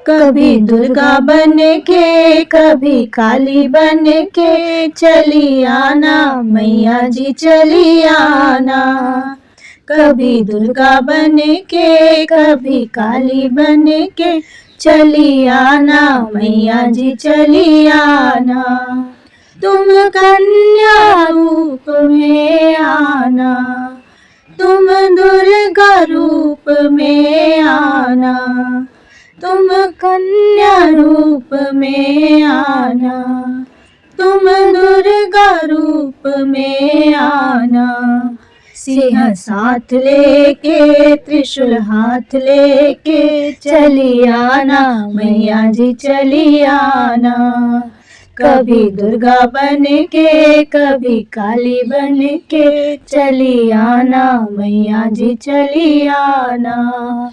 कभी दुर्गा बन के कभी काली बन के चली आना मैया जी चली आना। कभी दुर्गा बन के कभी काली बन के चली आना मैया जी चली आना। तुम कन्या रूप में आना, तुम दुर्गा रूप में आना, तुम कन्या रूप में आना, तुम दुर्गा रूप में आना। सिंह साथ लेके त्रिशूल हाथ लेके चली आना मैया जी चली आना। कभी दुर्गा बन के कभी काली बन के चली आना मैया जी चली आना।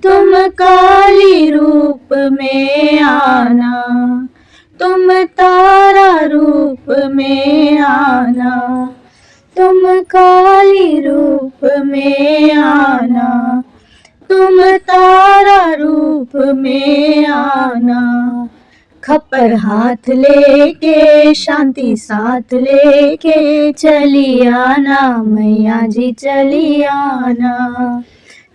तुम काली रूप में आना, तुम तारा रूप में आना, तुम काली रूप में आना, तुम तारा रूप में आना। खप्पर हाथ लेके शांति साथ लेके चली आना मैया जी चली आना।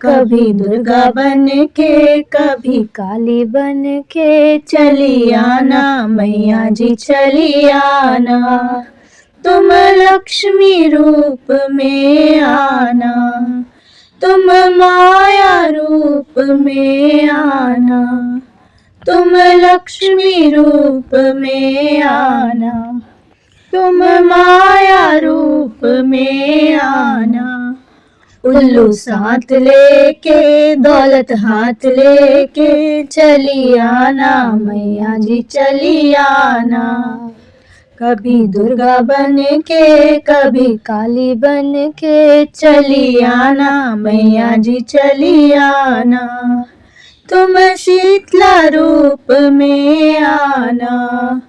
कभी दुर्गा बन के कभी काली बन के चली आना मैया जी चली आना। तुम लक्ष्मी रूप में आना, तुम माया रूप में आना, तुम लक्ष्मी रूप में आना, तुम माया रूप में आना। उल्लू साथ लेके दौलत हाथ लेके चली आना मैया जी चली आना। कभी दुर्गा बन के कभी काली बन के चली आना मैया जी चली आना। तुम शीतला रूप में आना,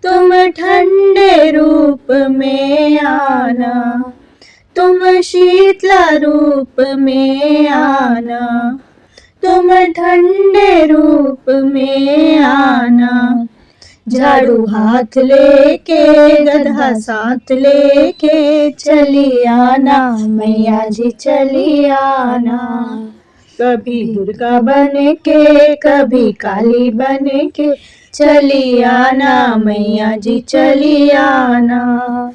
तुम ठंडे रूप में आना, तुम शीतला रूप में आना, तुम ठंडे रूप में आना। झाड़ू हाथ लेके गधा साथ लेके चली आना मैया जी चली आना। कभी दुर्गा बन के कभी काली बन के चली आना मैया जी चली आना।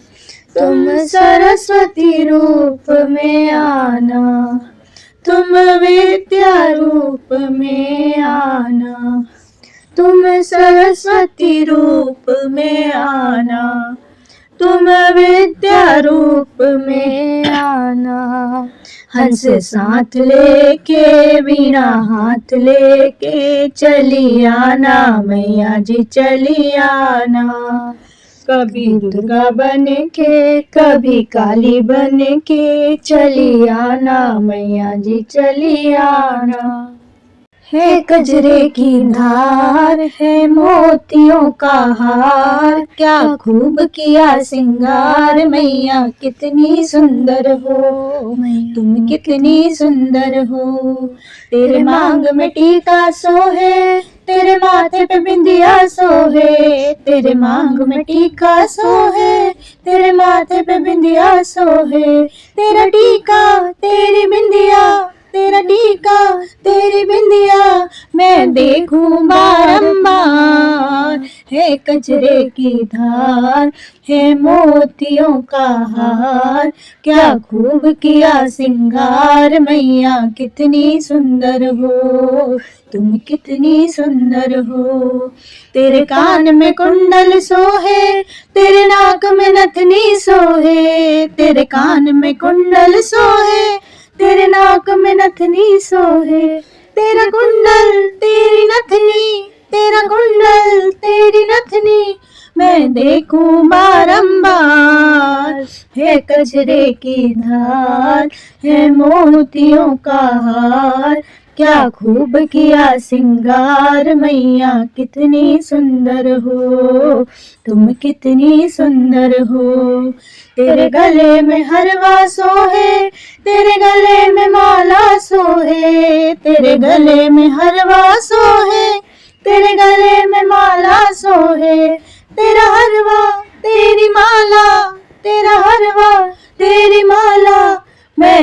तुम सरस्वती रूप में आना, तुम विद्या रूप में आना, तुम सरस्वती रूप में आना, तुम विद्या रूप में आना। हंस साथ लेके वीणा हाथ लेके चली आना मैया जी चली आना। कभी दुर्गा बन के कभी काली बन के चली आना मैया जी चली आना। है कजरे की धार है मोतियों का हार, क्या खूब किया सिंगार मैया कितनी सुंदर हो, तुम कितनी सुंदर हो। तेरे मांग में टीका सोहे, तेरे माथे पे बिंदिया सोहे, तेरे मांग में टीका सोहे, तेरे माथे पे बिंदिया सोहे। तेरा टीका तेरी बिंदिया, तेरा टीका तेरी बिंदिया मैं देखूं बारंबार। है कजरे की धार है मोतियों का हार, क्या खूब किया सिंगार मैया कितनी सुंदर हो, तुम कितनी सुंदर हो। तेरे कान में कुंडल सोहे, तेरे नाक में नथनी सोहे, तेरे कान में कुंडल सोहे, तेरे नाक में नथनी सोहे। तेरा कुंडल तेरी नथनी, तेरा कुंडल तेरी नथनी मैं देखूं बारंबार। है कजरे की धार है मोतियों का हार, क्या खूब किया सिंगार मैया कितनी सुंदर हो, तुम कितनी सुंदर हो। तेरे गले में हरवा सोहे, तेरे गले में माला सोहे, तेरे गले में हरवा सोहे,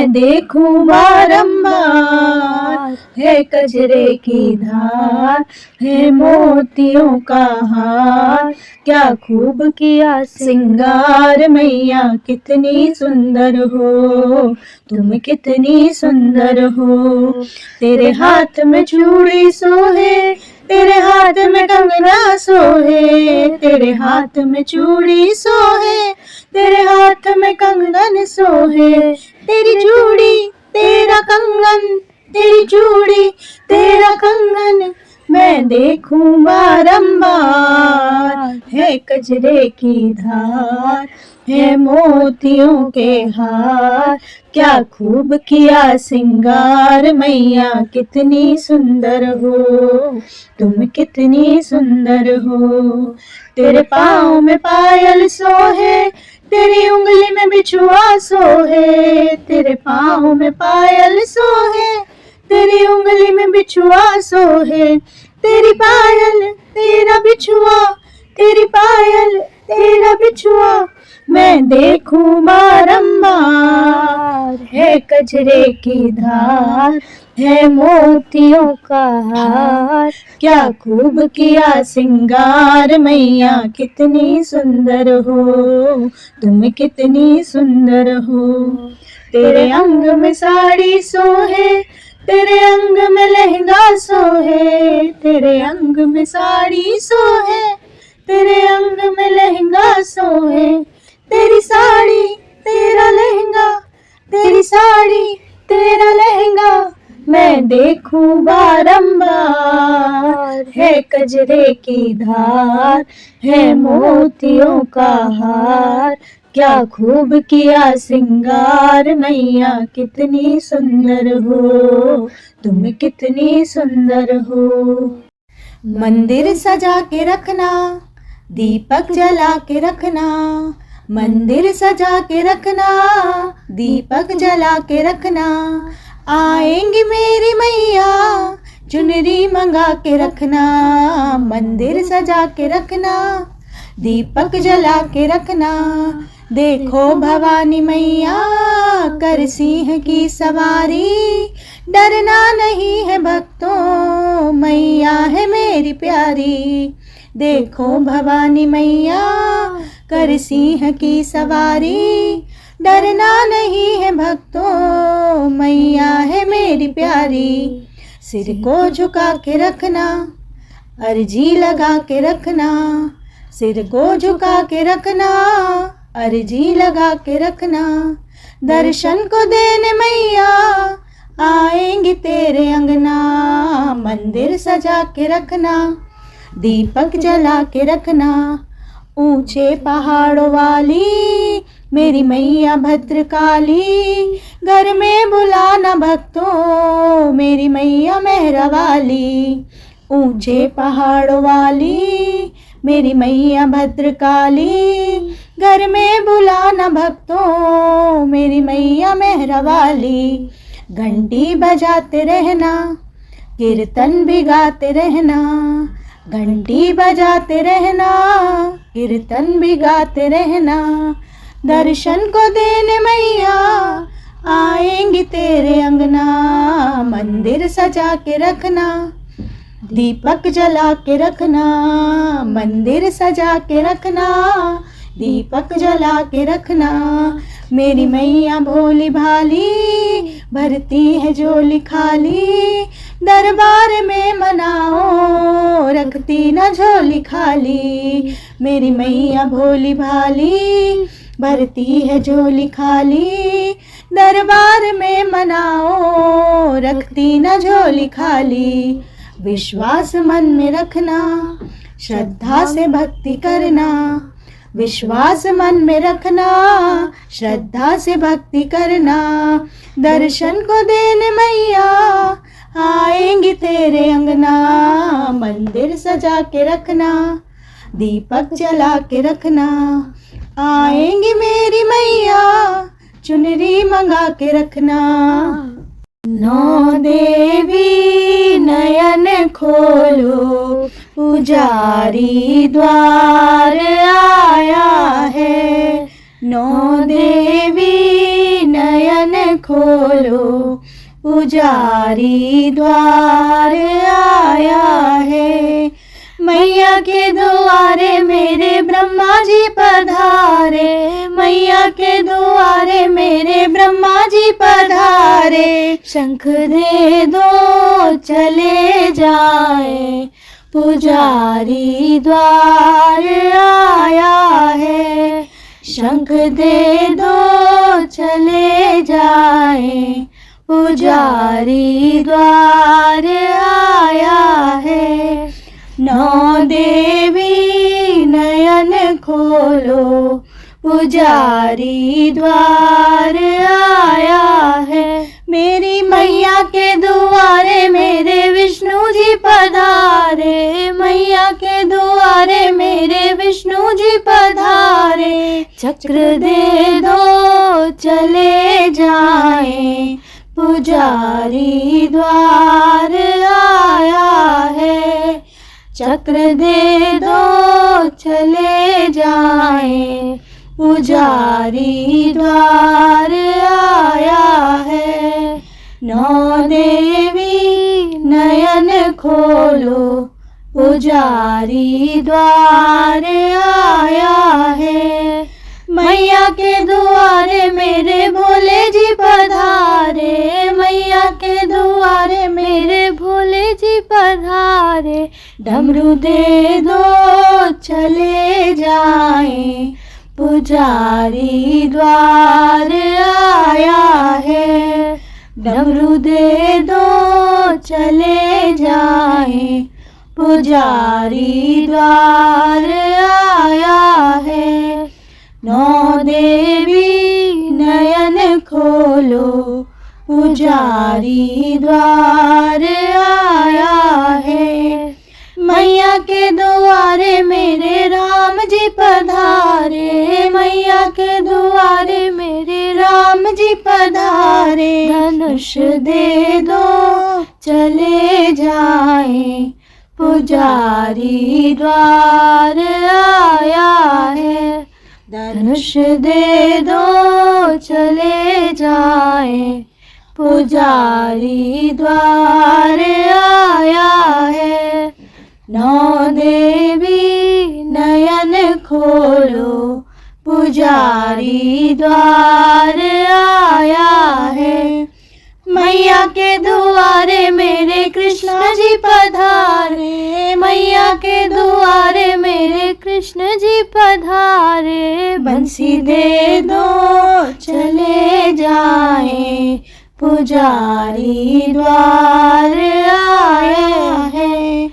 मैं देखूं बारंबार, है कजरे की धार, है मोतियों का हार, क्या खूब किया सिंगार, मैया कितनी सुंदर हो, तुम कितनी सुंदर हो। तेरे हाथ में चूड़ी सोहे, तेरे हाथ में कंगना सोहे, तेरे हाथ में चूड़ी सोहे, तेरे हाथ में कंगन सोहे। तेरी चूड़ी तेरा कंगन, तेरी चूड़ी तेरा कंगन, मैं देखूं बारंबार, है कजरे की धार, है मोतियों के हार, क्या खूब किया सिंगार, मैया कितनी सुंदर हो, तुम कितनी सुंदर हो। तेरे पाँव में पायल सोहे, तेरी उंगली में बिछुआ सोहे, तेरे पाँव में पायल सोहे, तेरी उंगली में बिछुआ सोहे। तेरी पायल तेरा बिछुआ, तेरी पायल तेरा बिछुआ, मैं देखूं बारंबार, है कजरे की धार, है मोतियों का हार, क्या खूब किया सिंगार, मैया कितनी सुंदर हो, तुम कितनी सुंदर हो। तेरे अंग में साड़ी सोहे, तेरे अंग में लहंगा सोहे, तेरे अंग में साड़ी सोहे, तेरे अंग में लहंगा सोहे। तेरी साड़ी तेरा लहंगा, तेरी साड़ी तेरा लहंगा, मैं देखूं बारंबार, है कजरे की धार, है मोतियों का हार, क्या खूब किया सिंगार, मैया कितनी सुंदर हो, तुम कितनी सुंदर हो। मंदिर सजा के रखना, दीपक जला के रखना, मंदिर सजा के रखना, दीपक जला के रखना। आएंगी मेरी मैया, चुनरी मंगा के रखना, मंदिर सजा के रखना, दीपक जला के रखना। देखो भवानी मैया कर सिंह की सवारी, डरना नहीं है भक्तों, मैया है मेरी प्यारी। देखो भवानी मैया कर सिंह की सवारी, डरना नहीं है भक्तों, मैया है मेरी प्यारी। सिर को झुका के रखना, अर्जी लगा के रखना, सिर को झुका के रखना, अर्जी लगा के रखना। दर्शन को देने मैया आएंगी तेरे अंगना, मंदिर सजा के रखना, दीपक जला के रखना। ऊंचे पहाड़ों वाली मेरी मैया भद्रकाली, घर में बुलाना भक्तों, मेरी मैया मेहरा वाली। ऊंचे पहाड़ों वाली मेरी मैया भद्रकाली, घर में बुलाना भक्तों, मेरी मैया मेहरा वाली। घंटी बजाते रहना, कीर्तन भी गाते रहना, घंटी बजाते रहना, कीर्तन भी गाते रहना। दर्शन को देने मैया आएंगी तेरे अंगना, मंदिर सजा के रखना, दीपक जला के रखना, मंदिर सजा के रखना, दीपक जला के रखना। मेरी मैया भोली भाली भरती है झोली खाली, दरबार में मनाओ रखती न झोली खाली। मेरी मैया भोली भाली भरती है झोली खाली, दरबार में मनाओ रखती न झोली खाली। विश्वास मन में रखना, श्रद्धा से भक्ति करना, विश्वास मन में रखना, श्रद्धा से भक्ति करना। दर्शन को देने मैया आएंगी तेरे अंगना, मंदिर सजा के रखना, दीपक जला के रखना। आएंगी मेरी मैया चुनरी मंगा के रखना। नौ देवी नयन खोलो, पुजारी द्वार आया है। नौ देवी नयन खोलो, खोलो, पुजारी द्वार आया है। मैया के द्वारे मेरे ब्रह्मा जी पधारे, मैया के द्वारे मेरे ब्रह्मा जी पधारे। शंख दे दो चले जाए, पुजारी द्वार आया है। शंख दे दो चले जाए, पुजारी द्वार आया है। नौ देवी नयन खोलो, पुजारी द्वार आया है। मेरी मैया के द्वारे मेरे विष्णु जी पधारे, मैया के द्वारे मेरे विष्णु जी पधारे। चक्र दे दो चले जाए, पुजारी द्वार आया है। चक्र दे दो चले जाए, पुजारी द्वार आया है। नौ देवी नयन खोलो, पुजारी द्वार आया है। मैया के द्वारे मेरे भोले जी पधारे, मैया के द्वारे मेरे भोले जी पधारे। डमरू दे दो चले जाए, पुजारी द्वार आया है। डमरू दे दो चले जाए, पुजारी द्वार आया है। नौ देवी नयन खोलो, पुजारी द्वार आया है। मैया के द्वारे मेरे राम जी पधारे, मैया के द्वारे मेरे राम जी पधारे। धनुष दे दो चले जाए, पुजारी द्वार आया है। धनुष दे दो चले जाए, पुजारी द्वार आया है। नौ देवी नयन खोलो, पुजारी द्वार आया है। मैया के द्वारे मेरे कृष्ण जी पधारे, मैया के द्वारे मेरे कृष्ण जी पधारे। बंसी दे दो चले जाए, पुजारी द्वार आया है।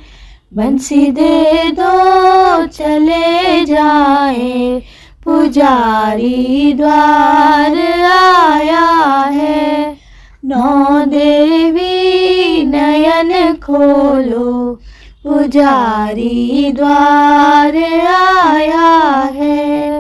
बंसी दे दो चले जाए, पुजारी द्वार आया है। नौ देवी नयन खोलो, पुजारी द्वार आया है।